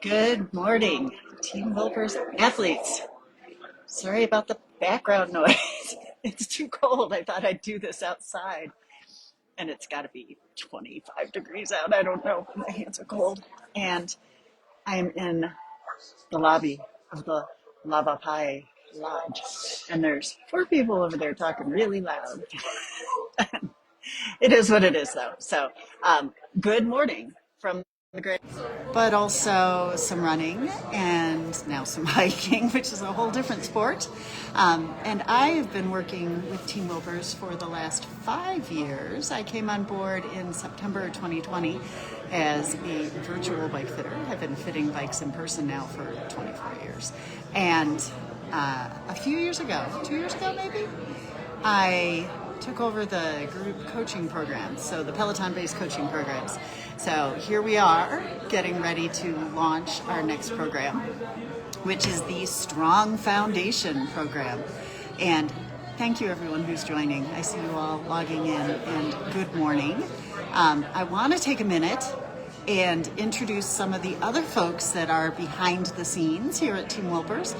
Good morning, Team Wilpers athletes. Sorry about the background noise. It's too cold. I thought I'd do this outside, and it's got to be 25 degrees out. I don't know. My hands are cold. And I'm in the lobby of the Lava Pie Lodge, and there's four people over there talking really loud. It is what it is, though. So, good morning from the great, but also some running and now some hiking, which is a whole different sport. And I have been working with Team Wilpers for the last 5 years. I came on board in September 2020 as a virtual bike fitter. I've been fitting bikes in person now for 24 years. And a few years ago, 2 years ago maybe, I took over the group coaching programs, so the Peloton-based coaching programs. So here we are getting ready to launch our next program, which is the Strong Foundation program. And thank you everyone who's joining. I see you all logging in, and good morning. I want to take a minute and introduce some of the other folks that are behind the scenes here at Team Wilpers.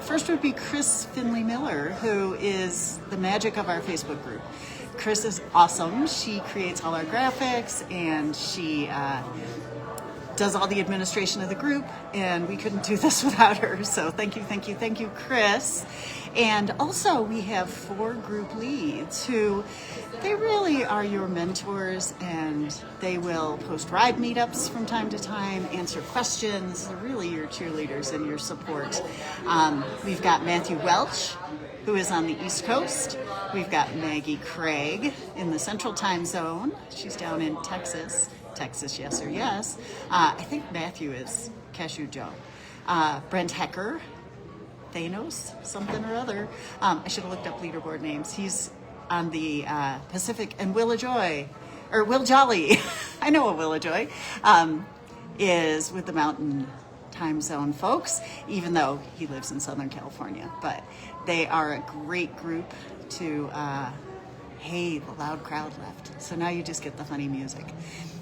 First would be Chris Finley Miller, who is the magic of our Facebook group. Chris is awesome. She creates all our graphics, and she does all the administration of the group, and we couldn't do this without her. So thank you, Chris. And also we have 4 group leads who, they really are your mentors, and they will post ride meetups from time to time, answer questions. They're really your cheerleaders and your support. We've got Matthew Welch, who is on the East Coast. We've got Maggie Craig in the Central Time Zone. She's down in Texas. Texas, yes or yes. I think Matthew is Cashew Joe. Brent Hecker, Thanos, something or other. I should have looked up leaderboard names. He's on the Pacific, and Will Jolly, I know a Will Joy, is with the Mountain Time Zone folks, even though he lives in Southern California. But they are a great group to, hey, the loud crowd left. So now you just get the funny music.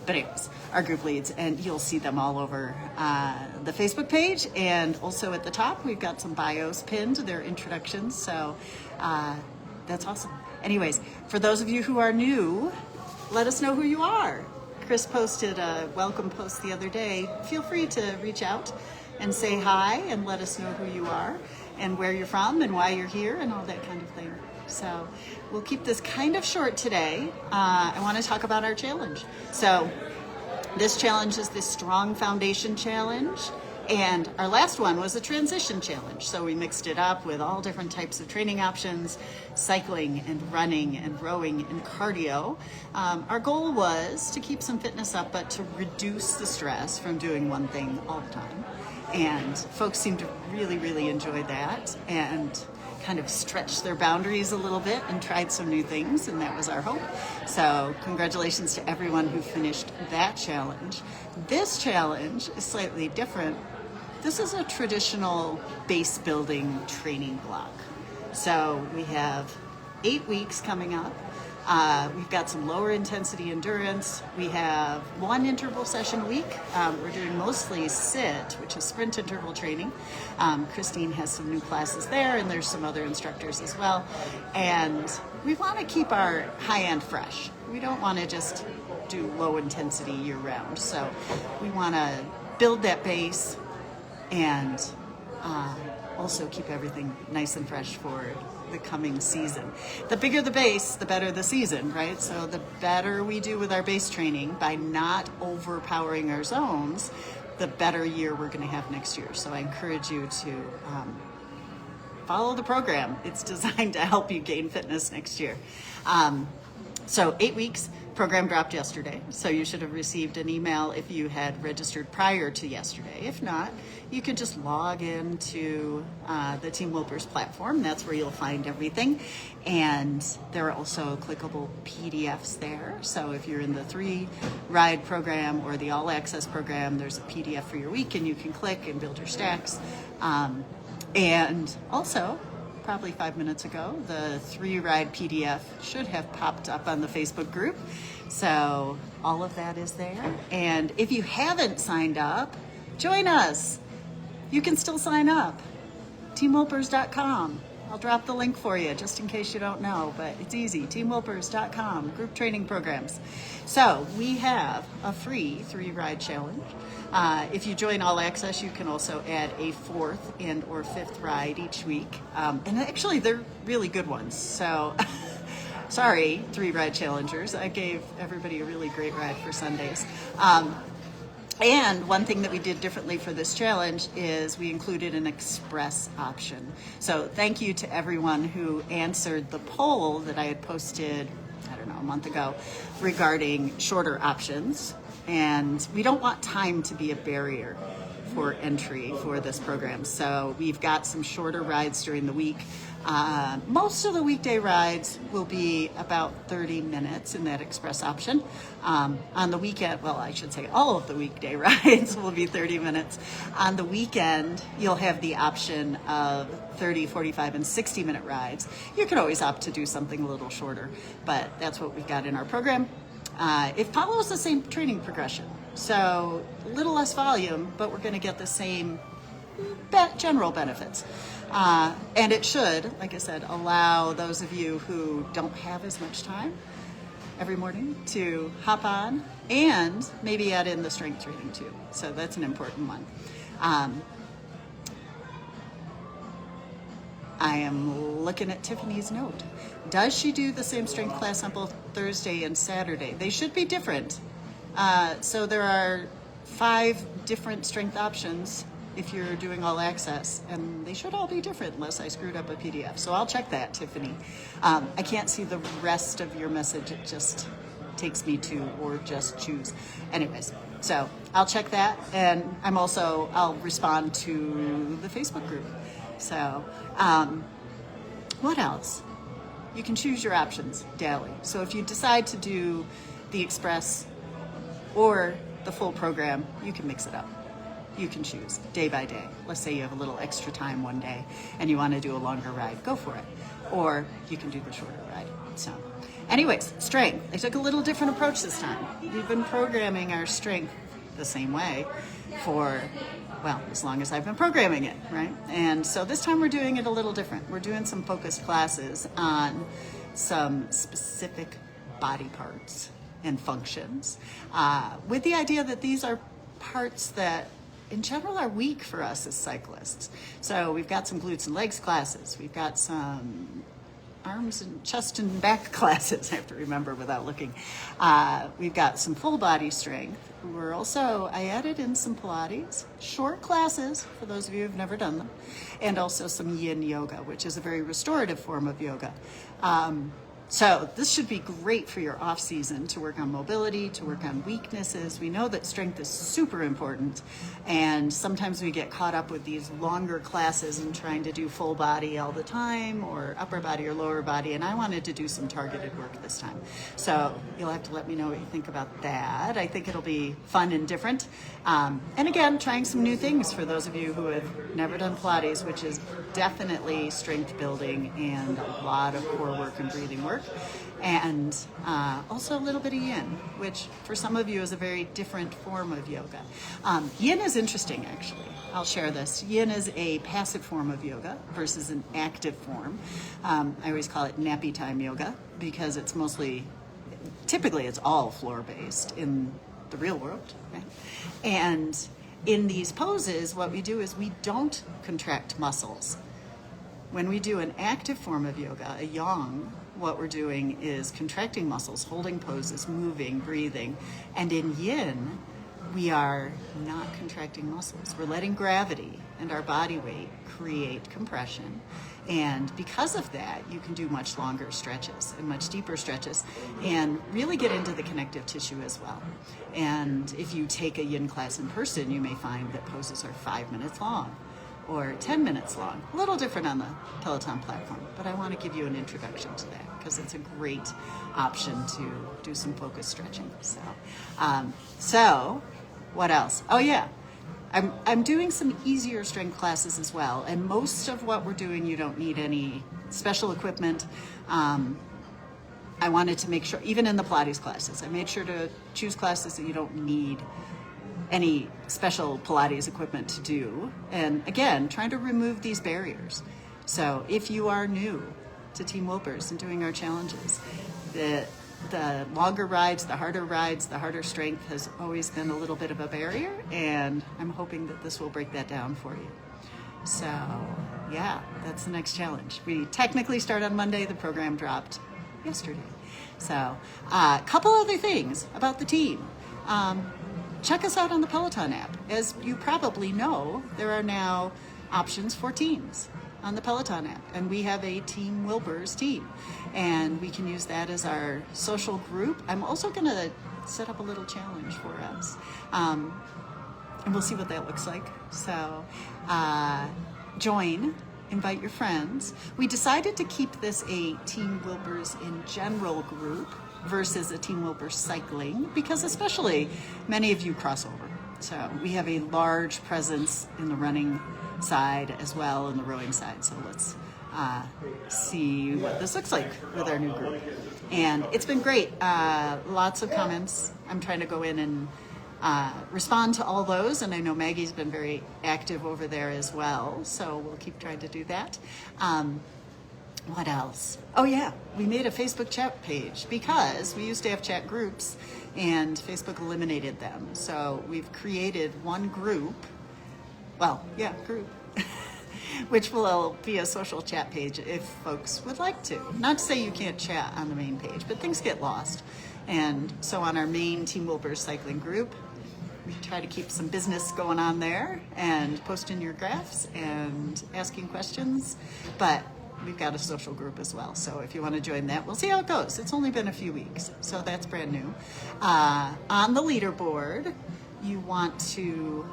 But anyways, our group leads, and you'll see them all over the Facebook page, and also at the top we've got some bios pinned, their introductions, so that's awesome. Anyways, for those of you who are new, let us know who you are. Chris posted a welcome post the other day. Feel free to reach out and say hi and let us know who you are and where you're from and why you're here and all that kind of thing. So we'll keep this kind of short today. I want to talk about our challenge. So this challenge is the Strong Foundation Challenge, and our last one was a transition challenge. So we mixed it up with all different types of training options, cycling and running and rowing and cardio. Our goal was to keep some fitness up, but to reduce the stress from doing one thing all the time. And folks seem to really, really enjoy that, and kind of stretched their boundaries a little bit and tried some new things, and that was our hope. So congratulations to everyone who finished that challenge. This challenge is slightly different. This is a traditional base building training block. So we have 8 weeks coming up. We've got some lower intensity endurance. We have 1 interval session a week. We're doing mostly SIT, which is sprint interval training. Christine has some new classes there, and there's some other instructors as well. And we want to keep our high end fresh. We don't want to just do low intensity year round. So we want to build that base and also keep everything nice and fresh for the coming season. The bigger the base, the better the season, right? So the better we do with our base training by not overpowering our zones, the better year we're going to have next year. So I encourage you to follow the program. It's designed to help you gain fitness next year. So 8 weeks, program dropped yesterday. So you should have received an email if you had registered prior to yesterday. If not, you can just log into the Team Wilpers platform. That's where you'll find everything. And there are also clickable PDFs there. So if you're in the 3-ride program or the all access program, there's a PDF for your week, and you can click and build your stacks. And also, probably 5 minutes ago, the 3-ride PDF should have popped up on the Facebook group. So all of that is there. And if you haven't signed up, join us. You can still sign up. TeamWilpers.com. I'll drop the link for you just in case you don't know, but it's easy. TeamWilpers.com, group training programs. So we have a free 3-ride challenge. If you join All Access, you can also add a 4th and or 5th ride each week. And actually, they're really good ones. So sorry, 3-ride challengers. I gave everybody a really great ride for Sundays. And one thing that we did differently for this challenge is we included an express option. So thank you to everyone who answered the poll that I had posted, I don't know, a month ago regarding shorter options. And we don't want time to be a barrier for entry for this program. So we've got some shorter rides during the week. Most of the weekday rides will be about 30 minutes in that express option. On the weekend, well, I should say all of the weekday rides will be 30 minutes. On the weekend, you'll have the option of 30, 45, and 60-minute rides. You can always opt to do something a little shorter, but that's what we've got in our program. It follows the same training progression. So a little less volume, but we're going to get the same general benefits. And it should, like I said, allow those of you who don't have as much time every morning to hop on and maybe add in the strength training too. So that's an important one. I am looking at Tiffany's note. Does she do the same strength class on both Thursday and Saturday? They should be different. So there are 5 different strength options if you're doing All Access, and they should all be different unless I screwed up a PDF. So I'll check that, Tiffany. I can't see the rest of your message. It just takes me to or just choose. Anyways, so I'll check that, and I'll respond to the Facebook group. So what else? You can choose your options daily. So if you decide to do the Express or the full program, you can mix it up. You can choose day by day. Let's say you have a little extra time one day and you want to do a longer ride, go for it. Or you can do the shorter ride. So anyways, strength. I took a little different approach this time. We've been programming our strength the same way for, well, as long as I've been programming it, right? And so this time we're doing it a little different. We're doing some focused classes on some specific body parts and functions with the idea that these are parts that in general are weak for us as cyclists. So we've got some glutes and legs classes. We've got some arms and chest and back classes. I have to remember without looking. We've got some full body strength. I added in some Pilates, short classes for those of you who've never done them, and also some yin yoga, which is a very restorative form of yoga. So this should be great for your off season to work on mobility, to work on weaknesses. We know that strength is super important, and sometimes we get caught up with these longer classes and trying to do full body all the time, or upper body or lower body, and I wanted to do some targeted work this time. So you'll have to let me know what you think about that. I think it'll be fun and different. And again, trying some new things for those of you who have never done Pilates, which is definitely strength building and a lot of core work and breathing work. And also a little bit of yin, which for some of you is a very different form of yoga. Yin is interesting, actually. I'll share this. Yin is a passive form of yoga versus an active form. I always call it nappy time yoga because it's typically it's all floor-based in the real world, right? And in these poses, what we do is we don't contract muscles. When we do an active form of yoga, a yang, what we're doing is contracting muscles, holding poses, moving, breathing. And in yin, we are not contracting muscles. We're letting gravity and our body weight create compression. And because of that, you can do much longer stretches and much deeper stretches and really get into the connective tissue as well. And if you take a yin class in person, you may find that poses are 5 minutes long or 10 minutes long. A little different on the Peloton platform, but I want to give you an introduction to that because it's a great option to do some focus stretching. So what else? Oh yeah, I'm doing some easier strength classes as well, and most of what we're doing, you don't need any special equipment. I wanted to make sure, even in the Pilates classes, I made sure to choose classes that you don't need any special Pilates equipment to do. And again, trying to remove these barriers. So if you are new to Team Wilpers and doing our challenges, the longer rides, the harder strength has always been a little bit of a barrier, and I'm hoping that this will break that down for you. So yeah, that's the next challenge. We technically start on Monday. The program dropped yesterday. So a couple other things about the team. Check us out on the Peloton app. As you probably know, there are now options for teams on the Peloton app, and we have a Team Wilpers team, and we can use that as our social group. I'm also going to set up a little challenge for us, and we'll see what that looks like. So join, invite your friends. We decided to keep this a Team Wilpers in general group versus a Team Wilpers cycling, because especially many of you cross over. So we have a large presence in the running side as well, and the rowing side. So let's see what this looks like with our new group. And it's been great. Lots of comments. I'm trying to go in and respond to all those, and I know Maggie's been very active over there as well, so we'll keep trying to do that. What else? Oh yeah, we made a Facebook chat page because we used to have chat groups and Facebook eliminated them. So we've created one group, group, which will be a social chat page if folks would like to. Not to say you can't chat on the main page, but things get lost. And so on our main Team Wilpers cycling group, we try to keep some business going on there and posting your graphs and asking questions. But we've got a social group as well. So if you want to join that, we'll see how it goes. It's only been a few weeks, so that's brand new. On the leaderboard, you want to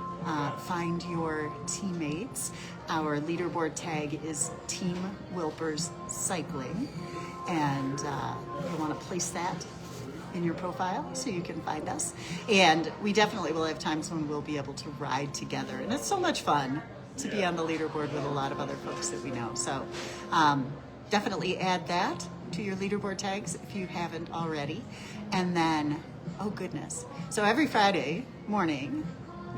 find your teammates. Our leaderboard tag is Team Wilpers Cycling, and you want to place that in your profile so you can find us. And we definitely will have times when we'll be able to ride together, and it's so much fun to be on the leaderboard with a lot of other folks that we know. So definitely add that to your leaderboard tags if you haven't already. And then, oh goodness, so every Friday morning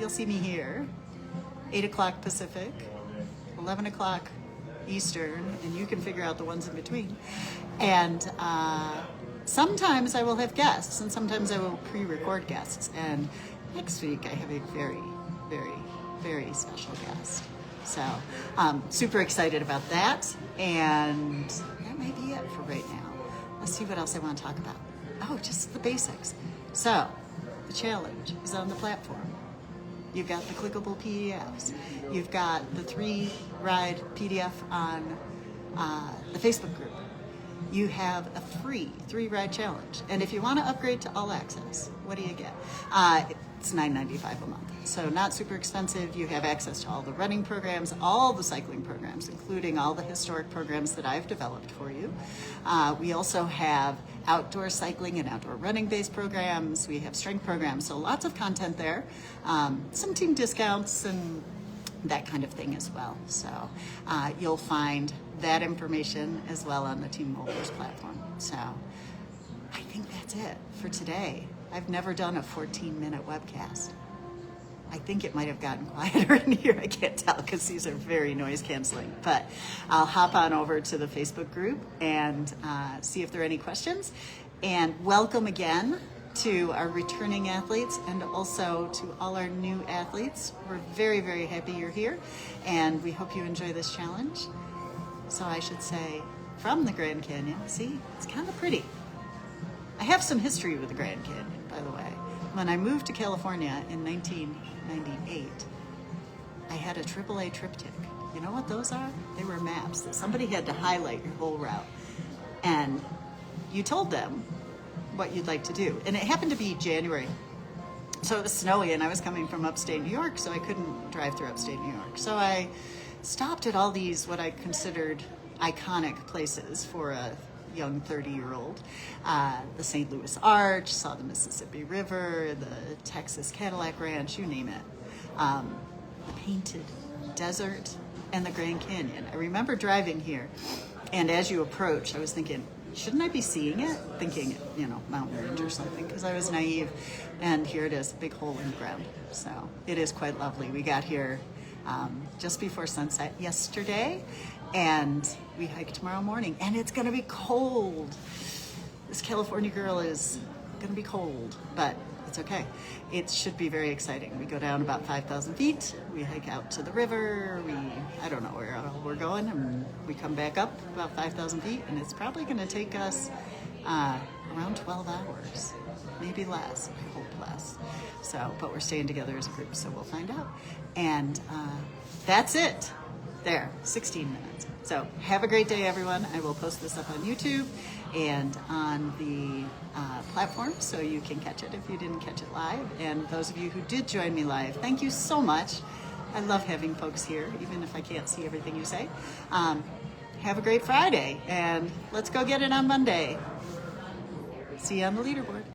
you'll see me here, 8 o'clock Pacific, 11 o'clock Eastern, and you can figure out the ones in between. And sometimes I will have guests, and sometimes I will pre-record guests. And next week I have a very, very, very special guest. So super excited about that. And that may be it for right now. Let's see what else I want to talk about. Oh, just the basics. So the challenge is on the platform. You've got the clickable PDFs. You've got the 3-ride PDF on the Facebook group. You have a free 3-ride challenge. And if you want to upgrade to all access, what do you get? It's $9.95 a month. So not super expensive. You have access to all the running programs, all the cycling programs, including all the historic programs that I've developed for you. We also have outdoor cycling and outdoor running based programs. We have strength programs, so lots of content there. Some team discounts and that kind of thing as well. So you'll find that information as well on the Team Wilpers platform. So I think that's it for today. I've never done a 14-minute webcast. I think it might have gotten quieter in here. I can't tell because these are very noise canceling. But I'll hop on over to the Facebook group and see if there are any questions. And welcome again to our returning athletes and also to all our new athletes. We're very, very happy you're here, and we hope you enjoy this challenge. So I should say, from the Grand Canyon. See, it's kind of pretty. I have some history with the Grand Canyon, by the way. When I moved to California in 1998, I had a AAA triptych. You know what those are? They were maps that somebody had to highlight your whole route. And you told them what you'd like to do. And it happened to be January. So it was snowy, and I was coming from upstate New York, so I couldn't drive through upstate New York. So I stopped at all these, what I considered iconic places for a young 30-year-old. The St. Louis Arch, saw the Mississippi River, the Texas Cadillac Ranch, you name it. The Painted Desert and the Grand Canyon. I remember driving here, and as you approach, I was thinking, shouldn't I be seeing it? Thinking, mountain range or something, because I was naive. And here it is, big hole in the ground. So it is quite lovely. We got here just before sunset yesterday, and we hike tomorrow morning, and it's going to be cold. This California girl is going to be cold, but it's okay. It should be very exciting. We go down about 5,000 feet. We hike out to the river. I don't know where we're going, and we come back up about 5,000 feet, and it's probably going to take us around 12 hours, maybe less. I hope less. So, but we're staying together as a group, so we'll find out. And that's it. There, 16 minutes. So have a great day, everyone. I will post this up on YouTube and on the platform, so you can catch it if you didn't catch it live. And those of you who did join me live, thank you so much. I love having folks here, even if I can't see everything you say. Have a great Friday, and let's go get it on Monday. See you on the leaderboard.